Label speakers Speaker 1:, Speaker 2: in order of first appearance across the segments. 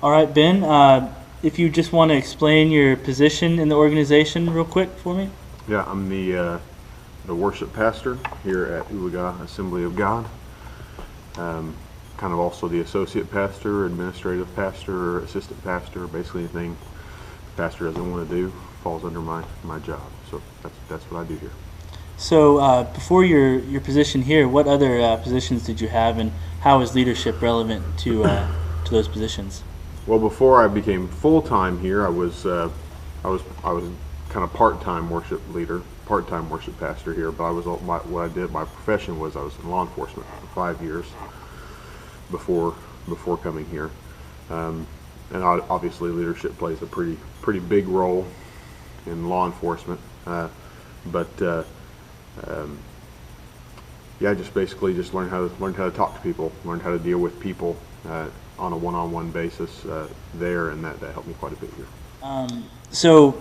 Speaker 1: All right, Ben, if you just want to explain your position in the organization real quick for me.
Speaker 2: Yeah, I'm the worship pastor here at Ulaga Assembly of God. Kind of also the associate pastor, administrative pastor, assistant pastor. Basically, anything the pastor doesn't want to do falls under my job. So that's what I do here.
Speaker 1: So, before your position here, what other positions did you have, and how is leadership relevant to those positions?
Speaker 2: Well, before I became full time here, I was kind of part time worship leader, part time worship pastor here. But what I did, my profession was I was in law enforcement for 5 years before coming here. And obviously, leadership plays a pretty big role in law enforcement. But yeah, just basically just learn how to talk to people, learn how to deal with people on a one-on-one basis there, and that helped me quite a bit here.
Speaker 1: So,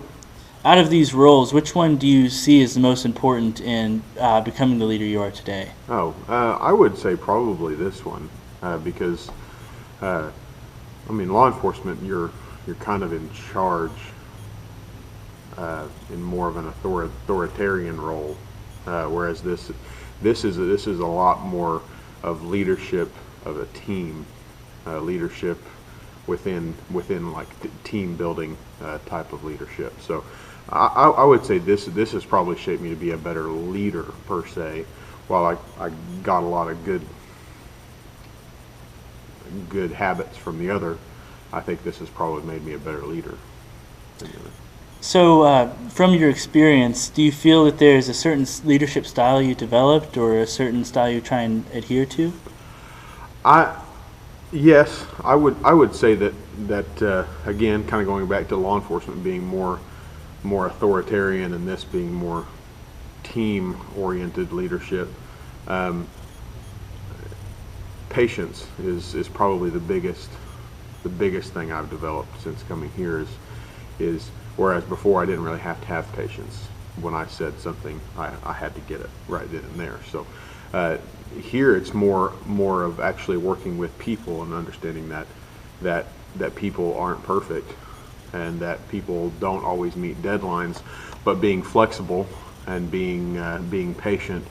Speaker 1: out of these roles, which one do you see as the most important in becoming the leader you are today?
Speaker 2: I would say probably this one because I mean, law enforcement, you're kind of in charge in more of an authoritarian role, whereas this is a lot more of leadership of a team, leadership within like team building type of leadership. So I would say this has probably shaped me to be a better leader per se. While I got a lot of good habits from the other, I think this has probably made me a better leader than the other.
Speaker 1: So, from your experience, do you feel that there's a certain leadership style you developed, or a certain style you try and adhere to?
Speaker 2: I Yes, I would say that again, kind of going back to law enforcement being more authoritarian and this being more team oriented leadership. Um, Patience is probably the biggest thing I've developed since coming here is whereas before I didn't really have to have patience. When I said something, I had to get it right then and there. So uh, here it's more of actually working with people and understanding that that people aren't perfect and that people don't always meet deadlines, but being flexible and being patient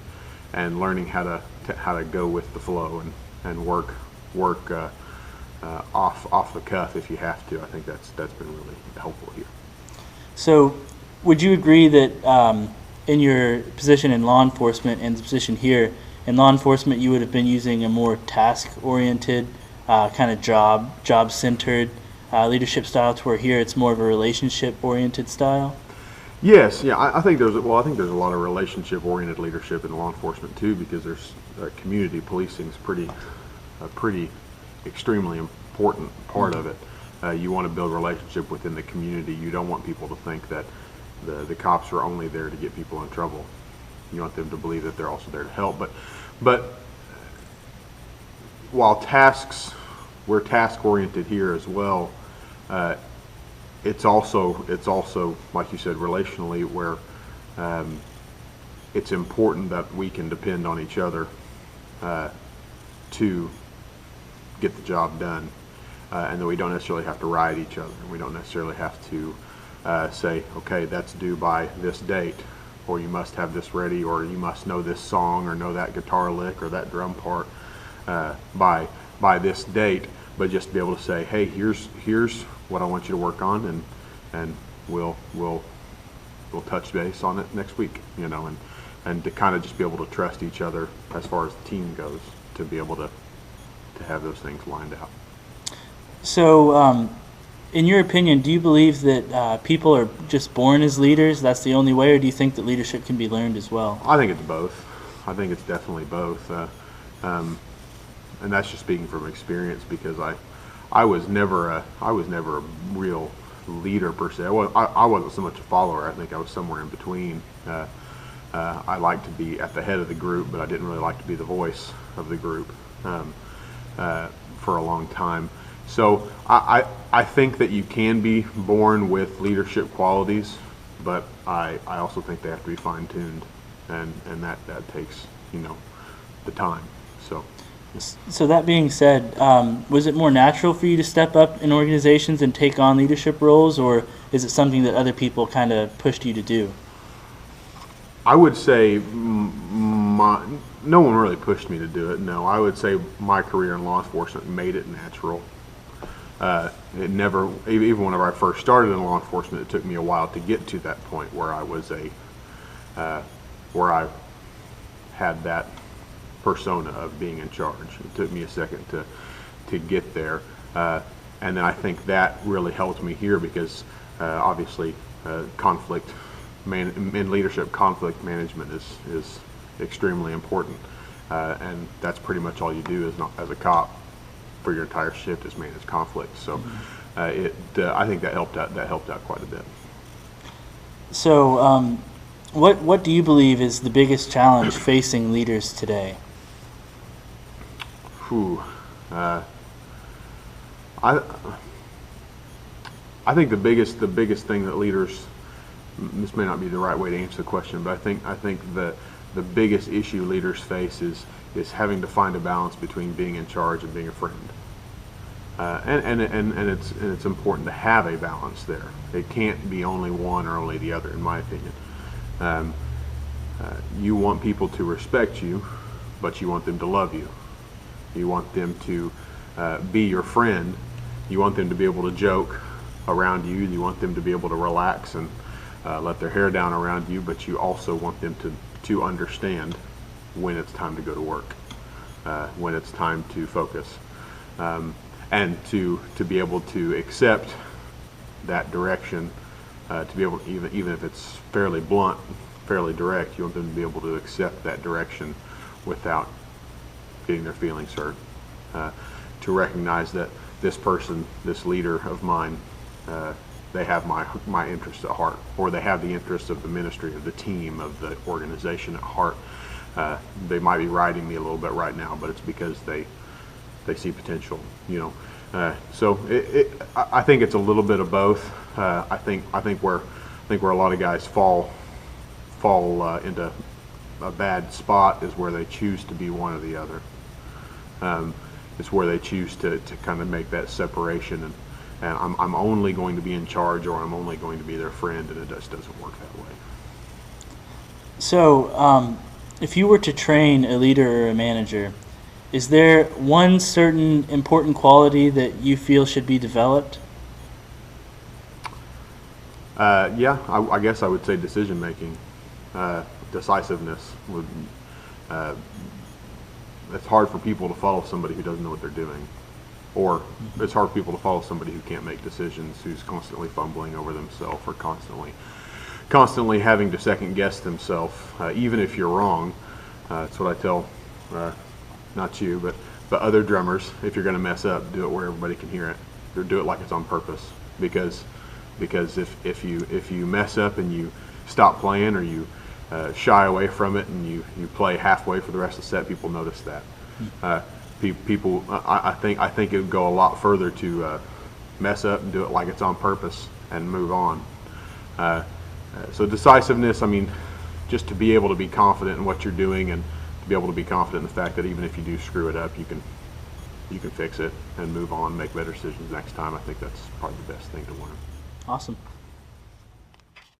Speaker 2: and learning how to go with the flow and work off the cuff if you have to. I think that's been really helpful here.
Speaker 1: So, would you agree that in your position in law enforcement and the position here in law enforcement, you would have been using a more task-oriented, kind of job-centered leadership style, to where here it's more of a relationship-oriented style?
Speaker 2: Yes, yeah, I think there's a lot of relationship-oriented leadership in law enforcement too, because there's community policing is pretty extremely important part of it. You want to build relationship within the community. You don't want people to think that the cops are only there to get people in trouble. You want them to believe that they're also there to help. But while we're task oriented here as well. It's also like you said relationally where um, it's important that we can depend on each other to get the job done, and that we don't necessarily have to ride each other. We don't necessarily have to say, okay, that's due by this date, or you must have this ready, or you must know this song, or know that guitar lick, or that drum part by this date. But just to be able to say, hey, here's what I want you to work on, and we'll touch base on it next week, and to kind of just be able to trust each other as far as the team goes, to be able to have those things lined out.
Speaker 1: So, in your opinion, do you believe that people are just born as leaders? That's the only way, or do you think that leadership can be learned as well?
Speaker 2: I think it's both. I think it's definitely both, and that's just speaking from experience because I was never a real leader per se. I wasn't so much a follower. I think I was somewhere in between. I liked to be at the head of the group, but I didn't really like to be the voice of the group for a long time. So I think that you can be born with leadership qualities, but I also think they have to be fine tuned, and that takes the time. So
Speaker 1: So that being said, was it more natural for you to step up in organizations and take on leadership roles, or is it something that other people kind of pushed you to do?
Speaker 2: I would say no one really pushed me to do it. No, I would say my career in law enforcement made it natural. It never, even whenever I first started in law enforcement, it took me a while to get to that point where I was where I had that persona of being in charge. It took me a second to get there, and then I think that really helped me here because obviously in leadership, conflict management is extremely important, and that's pretty much all you do as a cop for your entire shift is manage conflict. So I think that helped out quite a bit.
Speaker 1: So, what do you believe is the biggest challenge facing leaders today?
Speaker 2: Whew. I think the biggest thing that leaders, this may not be the right way to answer the question, but I think that the biggest issue leaders face is having to find a balance between being in charge and being a friend. And it's important to have a balance there. It can't be only one or only the other, in my opinion. You want people to respect you, but you want them to love you. You want them to be your friend. You want them to be able to joke around you. You want them to be able to relax and let their hair down around you, but you also want them to understand when it's time to go to work, when it's time to focus. And to be able to accept that direction, to be able, even if it's fairly blunt, fairly direct, you want them to be able to accept that direction without getting their feelings hurt. To recognize that this person, this leader of mine, they have my interests at heart, or they have the interests of the ministry, of the team, of the organization at heart. They might be riding me a little bit right now, but it's because they see potential, so I think it's a little bit of both. I think where a lot of guys fall into a bad spot is where they choose to be one or the other. It's where they choose to kind of make that separation, and I'm only going to be in charge, or I'm only going to be their friend, and it just doesn't work that way.
Speaker 1: So, if you were to train a leader or a manager, is there one certain important quality that you feel should be developed?
Speaker 2: Yeah, I guess I would say decision making, decisiveness would. It's hard for people to follow somebody who doesn't know what they're doing, or it's hard for people to follow somebody who can't make decisions, who's constantly fumbling over themselves, or constantly having to second guess themselves, even if you're wrong. That's what I tell. Not you, but other drummers. If you're going to mess up, do it where everybody can hear it, or do it like it's on purpose. Because if you mess up and you stop playing, or you shy away from it and you play halfway for the rest of the set, people notice that. People, I think it would go a lot further to mess up and do it like it's on purpose and move on. So decisiveness, I mean, just to be able to be confident in what you're doing, and be able to be confident in the fact that even if you do screw it up, you can fix it and move on, make better decisions next time. I think that's probably the best thing to learn.
Speaker 1: Awesome.